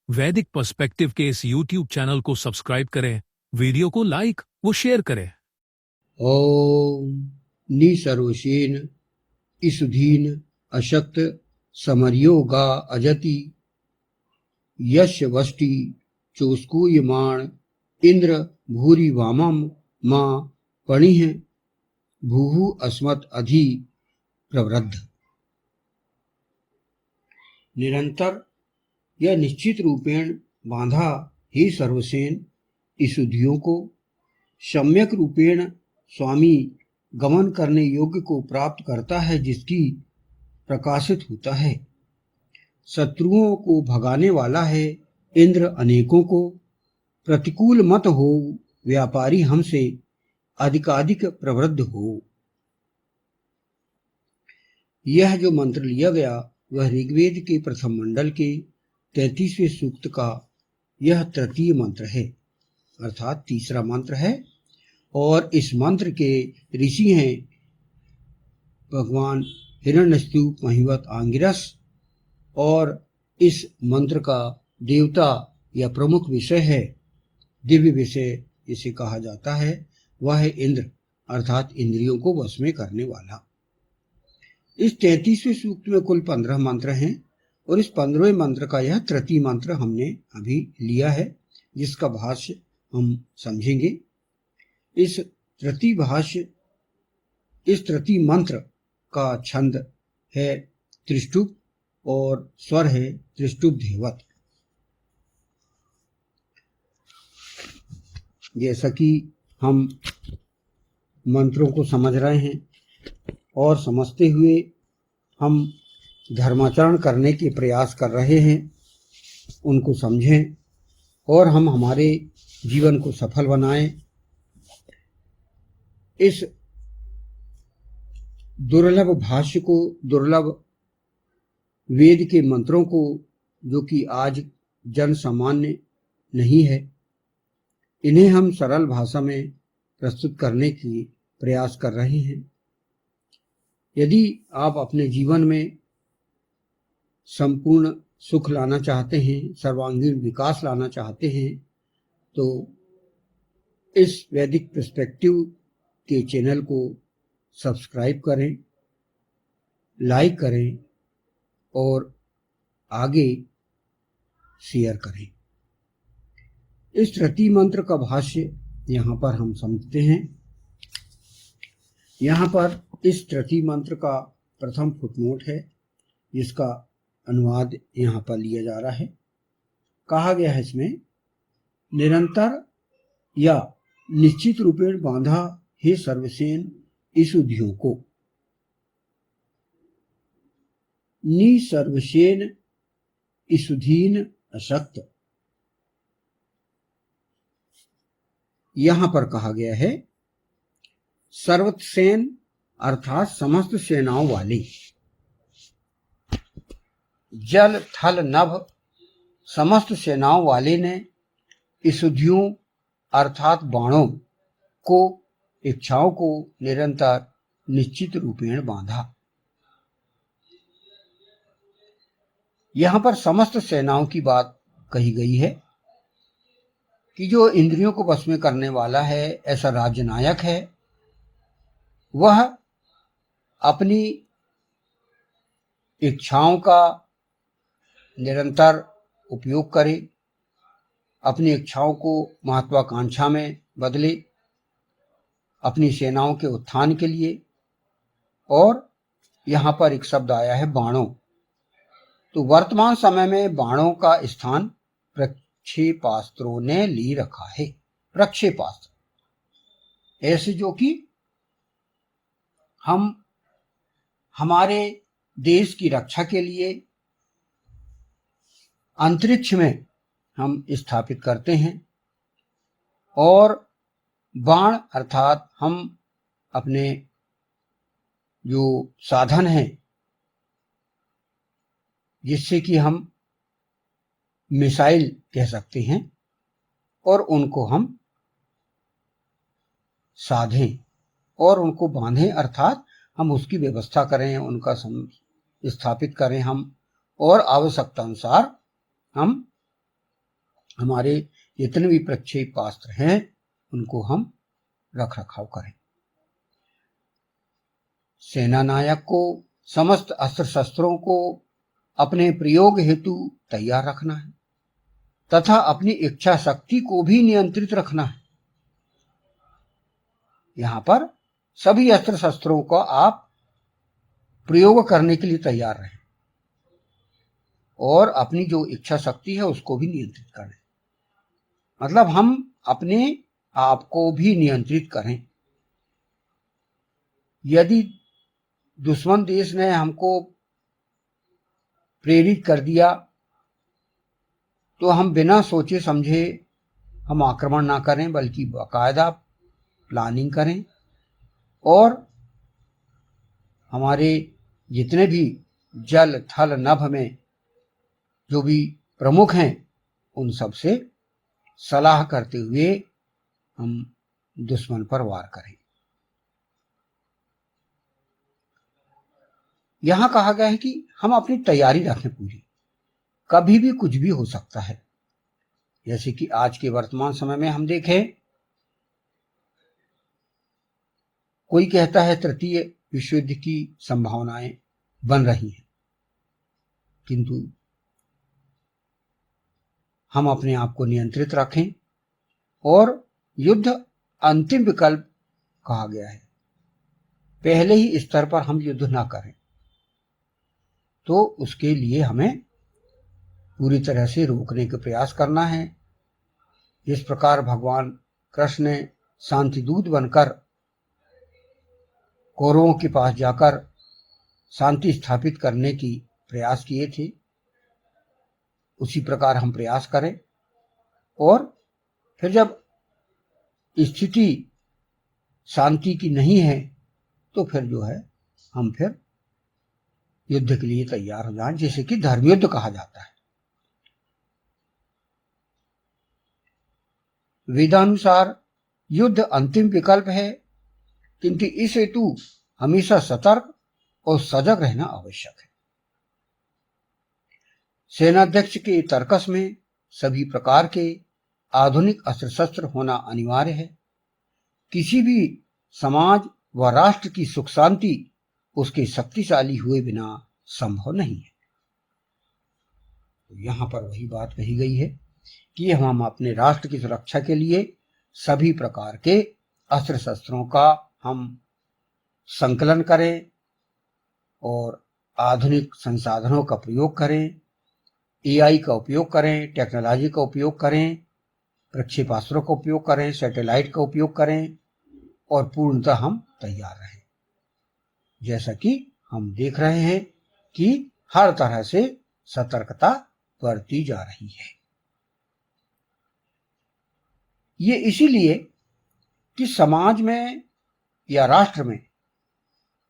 वैदिक पर्सपेक्टिव के इस YouTube चैनल को सब्सक्राइब करें, वीडियो को लाइक व शेयर करें। ओम निसर्वसेन ईसुधीन अशक्त समर्योगा अजति यस्य वष्टि चोस्कूयमाण इंद्र भूरि वामम मां पणिः भूहु अस्मत् अधि प्रवृद्ध। निरंतर यह निश्चित रूपेण बांधा ही सर्वसेन ईसुधियों को सम्यक रूपेण स्वामी गमन करने योग्य को प्राप्त करता है, जिसकी प्रकाशित होता है। शत्रुओं को भगाने वाला है, इंद्र अनेकों को प्रतिकूल मत हो, व्यापारी हमसे अधिकाधिक प्रवृद्ध हो। यह जो मंत्र लिया गया वह ऋग्वेद के प्रथम मंडल के 33वें सूक्त का यह तृतीय मंत्र है, अर्थात तीसरा मंत्र है। और इस मंत्र के ऋषि हैं भगवान हिरण्यकशिपु महिवत आंगिरस, और इस मंत्र का देवता या प्रमुख विषय है, दिव्य विषय इसे कहा जाता है, वह है इंद्र, अर्थात इंद्रियों को वश में करने वाला। इस 33वें सूक्त में कुल 15 मंत्र हैं और इस 15वें मंत्र का यह तृतीय मंत्र हमने अभी लिया है, जिसका भाष्य हम समझेंगे। इस तृतीय मंत्र का छंद है त्रिष्टुप और स्वर है त्रिष्टुप धेवत। जैसा कि हम मंत्रों को समझ रहे हैं और समझते हुए हम धर्माचरण करने के प्रयास कर रहे हैं, उनको समझें और हम हमारे जीवन को सफल बनाएं। इस दुर्लभ भाष्य को, दुर्लभ वेद के मंत्रों को, जो कि आज जन सामान्य नहीं है, इन्हें हम सरल भाषा में प्रस्तुत करने की प्रयास कर रहे हैं। यदि आप अपने जीवन में संपूर्ण सुख लाना चाहते हैं, सर्वांगीण विकास लाना चाहते हैं, तो इस वैदिक पर्सपेक्टिव के चैनल को सब्सक्राइब करें, लाइक करें और आगे शेयर करें। इस तृतीय मंत्र का भाष्य यहाँ पर हम समझते हैं। यहाँ पर इस तृतीय मंत्र का प्रथम फुटनोट है, जिसका अनुवाद यहाँ पर लिया जा रहा है। कहा गया है इसमें, निरंतर या निश्चित रूपेण बांधा हे सर्वसेन ईसुधियों को। निसर्वसेन ईसुधीन अशक्त, यहां पर कहा गया है सर्वसेन अर्थात समस्त सेनाओं वाले, जल थल नभ समस्त सेनाओं वाले ने ईसुधियों अर्थात बाणों को, इच्छाओं को निरंतर निश्चित रूपेण बांधा। यहां पर समस्त सेनाओं की बात कही गई है कि जो इंद्रियों को वश में करने वाला है, ऐसा राज्य नायक है, वह अपनी इच्छाओं का निरंतर उपयोग करे, अपनी इच्छाओं को महत्वाकांक्षा में बदले, अपनी सेनाओं के उत्थान के लिए। और यहाँ पर एक शब्द आया है बाणों, तो वर्तमान समय में बाणों का स्थान प्रक्षेपास्त्रों ने ली रखा है। प्रक्षेपास्त्र ऐसे जो कि हम हमारे देश की रक्षा के लिए अंतरिक्ष में हम स्थापित करते हैं, और बाण अर्थात हम अपने जो साधन हैं, जिससे कि हम मिसाइल कह सकते हैं, और उनको हम साधें और उनको बांधें, अर्थात हम उसकी व्यवस्था करें, उनका स्थापित करें हम, और आवश्यकता अनुसार हम हमारे जितने भी प्रक्षेपास्त्र हैं उनको हम रख रखाव करें। सेना नायक को समस्त अस्त्र शस्त्रों को अपने प्रयोग हेतु तैयार रखना है तथा अपनी इच्छा शक्ति को भी नियंत्रित रखना है। यहां पर सभी अस्त्र शस्त्रों का आप प्रयोग करने के लिए तैयार रहें और अपनी जो इच्छा शक्ति है उसको भी नियंत्रित करें। मतलब हम अपने आप को भी नियंत्रित करें। यदि दुश्मन देश ने हमको प्रेरित कर दिया तो हम बिना सोचे समझे हम आक्रमण ना करें, बल्कि बाकायदा प्लानिंग करें और हमारे जितने भी जल थल नभ में जो भी प्रमुख हैं उन सब से सलाह करते हुए हम दुश्मन पर वार करें। यहां कहा गया है कि हम अपनी तैयारी रखें पूरी, कभी भी कुछ भी हो सकता है। जैसे कि आज के वर्तमान समय में हम देखें, कोई कहता है तृतीय विश्व युद्ध की संभावनाएं बन रही हैं, किंतु हम अपने आप को नियंत्रित रखें और युद्ध अंतिम विकल्प कहा गया है। पहले ही स्तर पर हम युद्ध ना करें तो उसके लिए हमें पूरी तरह से रोकने का प्रयास करना है। जिस प्रकार भगवान कृष्ण ने शांति दूत बनकर कौरवों के पास जाकर शांति स्थापित करने की प्रयास किए थे, उसी प्रकार हम प्रयास करें और फिर जब स्थिति शांति की नहीं है तो फिर जो है हम फिर युद्ध के लिए तैयार हो जाएं, जिसे कि धर्मयुद्ध कहा जाता है। वेदानुसार युद्ध अंतिम विकल्प है, किंतु इस हेतु हमेशा सतर्क और सजग रहना आवश्यक है। सेनाध्यक्ष के तर्कस में सभी प्रकार के आधुनिक अस्त्र शस्त्र होना अनिवार्य है। किसी भी समाज व राष्ट्र की सुख शांति उसके शक्तिशाली हुए बिना संभव नहीं है। तो यहां पर वही बात कही गई है कि हम अपने राष्ट्र की सुरक्षा के लिए सभी प्रकार के अस्त्र शस्त्रों का हम संकलन करें और आधुनिक संसाधनों का प्रयोग करें, एआई का उपयोग करें, टेक्नोलॉजी का उपयोग करें, प्रक्षेपास्त्रों का उपयोग करें, सैटेलाइट का उपयोग करें और पूर्णतः हम तैयार रहें। जैसा कि हम देख रहे हैं कि हर तरह से सतर्कता बरती जा रही है। ये इसीलिए कि समाज में या राष्ट्र में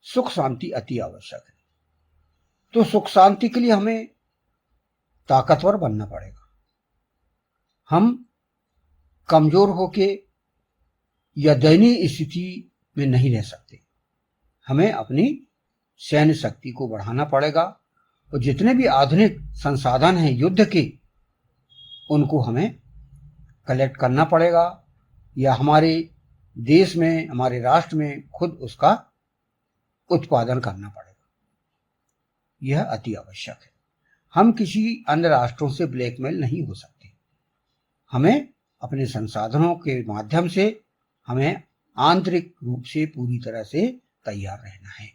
सुख शांति अति आवश्यक है। तो सुख शांति के लिए हमें ताकतवर बनना पड़ेगा। हम कमजोर होके या दयनीय स्थिति में नहीं रह सकते। हमें अपनी सैन्य शक्ति को बढ़ाना पड़ेगा और जितने भी आधुनिक संसाधन हैं युद्ध के, उनको हमें कलेक्ट करना पड़ेगा या हमारे देश में, हमारे राष्ट्र में खुद उसका उत्पादन करना पड़ेगा। यह अति आवश्यक है। हम किसी अन्य राष्ट्रों से ब्लैकमेल नहीं हो सकते। हमें अपने संसाधनों के माध्यम से हमें आंतरिक रूप से पूरी तरह से तैयार रहना है।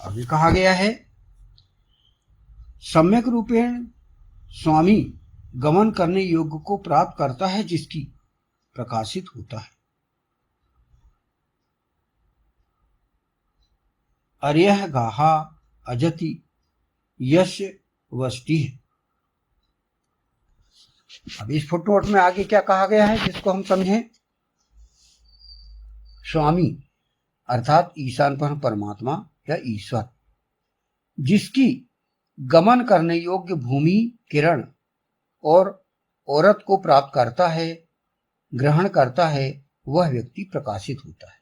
आगे कहा गया है, सम्यक रूपेण स्वामी गमन करने योग्य को प्राप्त करता है जिसकी प्रकाशित होता है। अर्यः गाहा अजति यस्य वष्टि। अब इस फुटनोट में आगे क्या कहा गया है जिसको हम समझें। स्वामी अर्थात ईशान पर परमात्मा या ईश्वर, जिसकी गमन करने योग्य भूमि, किरण और औरत को प्राप्त करता है, ग्रहण करता है, वह व्यक्ति प्रकाशित होता है।